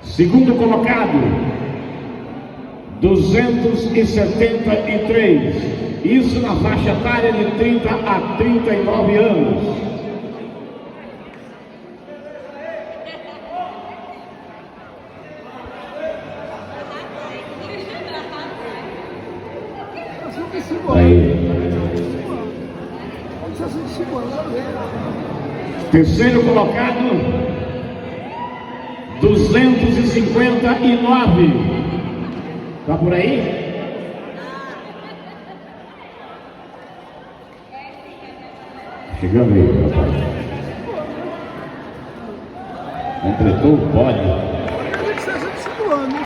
Segundo colocado, 273. Isso na faixa etária de 30 a 39 anos. Aí. Terceiro colocado, 259. Tá por aí? Chegando aí, rapaz. Completou o pódio.